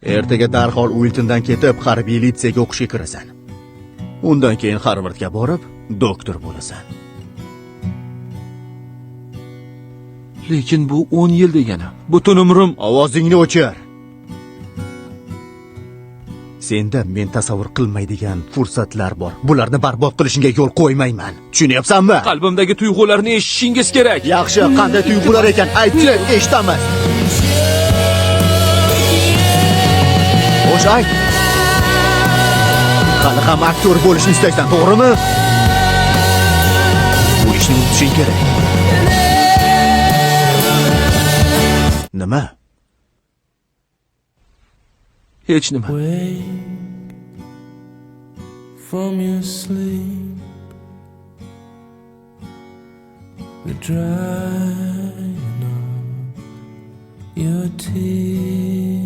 Ertaga darhol Uiltondan ketib, harbiy litseyga o'qishga kirasan. Undan keyin Harvardga borib, doktor bo'lasan. Lekin bu 10 yil degani. Butun umrim. Ovozingni o'chir. Senda men tasavvur qilmaydigan fursatlar bor. Bularni barbod qilishingga yo'l qo'ymayman. Tushunyapsanmi? Qalbimdagi tuyg'ularni eshitishingiz kerak. Yaxshi, qanday tuyg'ular ekan aytchi, eshitaman. Xo'sh, ayt. Hali ham aktyor bo'lishni istaysan, to'g'rimi? Bu ishni unutishing kerak. Nima? Hech nima. Wake from your sleep, we're drying up your tears.